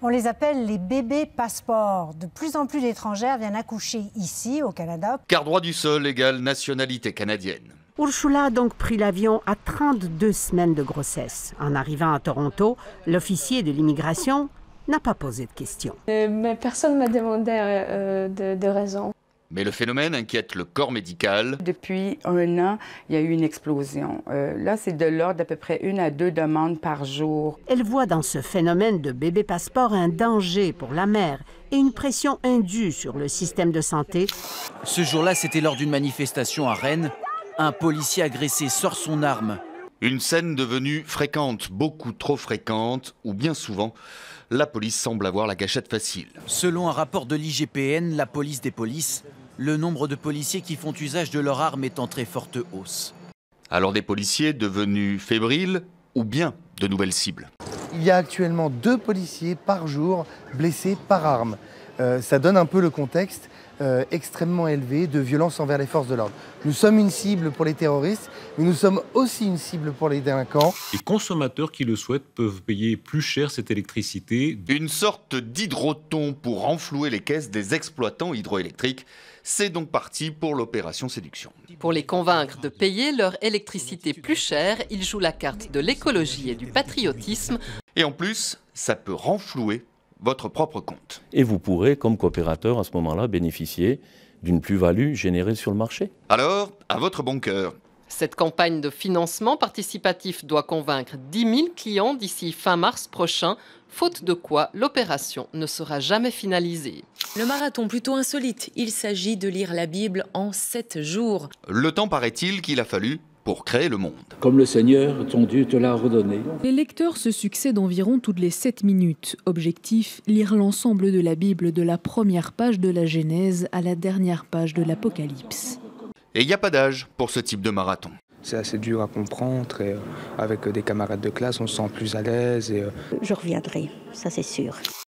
On les appelle les bébés passeports. De plus en plus d'étrangères viennent accoucher ici, au Canada. Car droit du sol égale nationalité canadienne. Ursula a donc pris l'avion à 32 semaines de grossesse. En arrivant à Toronto, l'officier de l'immigration n'a pas posé de questions. Mais personne ne m'a demandé de raison. Mais le phénomène inquiète le corps médical. Depuis 1 an, il y a eu une explosion. Là, c'est de l'ordre d'à peu près 1 à 2 demandes par jour. Elle voit dans ce phénomène de bébé passeport un danger pour la mère et une pression indue sur le système de santé. Ce jour-là, c'était lors d'une manifestation à Rennes. Un policier agressé sort son arme. Une scène devenue fréquente, beaucoup trop fréquente, où bien souvent, la police semble avoir la gâchette facile. Selon un rapport de l'IGPN, la police des polices, le nombre de policiers qui font usage de leur arme est en très forte hausse. Alors des policiers devenus fébriles ou bien de nouvelles cibles? Il y a actuellement 2 policiers par jour blessés par arme. Ça donne un peu le contexte extrêmement élevé de violence envers les forces de l'ordre. Nous sommes une cible pour les terroristes, mais nous sommes aussi une cible pour les délinquants. Les consommateurs qui le souhaitent peuvent payer plus cher cette électricité. Une sorte d'hydroton pour renflouer les caisses des exploitants hydroélectriques. C'est donc parti pour l'opération séduction. Pour les convaincre de payer leur électricité plus chère, ils jouent la carte de l'écologie et du patriotisme. Et en plus, ça peut renflouer votre propre compte. Et vous pourrez, comme coopérateur, à ce moment-là, bénéficier d'une plus-value générée sur le marché. Alors, à votre bon cœur. Cette campagne de financement participatif doit convaincre 10 000 clients d'ici fin mars prochain, faute de quoi l'opération ne sera jamais finalisée. Le marathon plutôt insolite, il s'agit de lire la Bible en 7 jours. Le temps paraît-il qu'il a fallu pour créer le monde. Comme le Seigneur, ton Dieu, te l'a ordonné. Les lecteurs se succèdent environ toutes les 7 minutes. Objectif, lire l'ensemble de la Bible de la première page de la Genèse à la dernière page de l'Apocalypse. Et il n'y a pas d'âge pour ce type de marathon. C'est assez dur à comprendre et avec des camarades de classe, on se sent plus à l'aise. Je reviendrai, ça c'est sûr.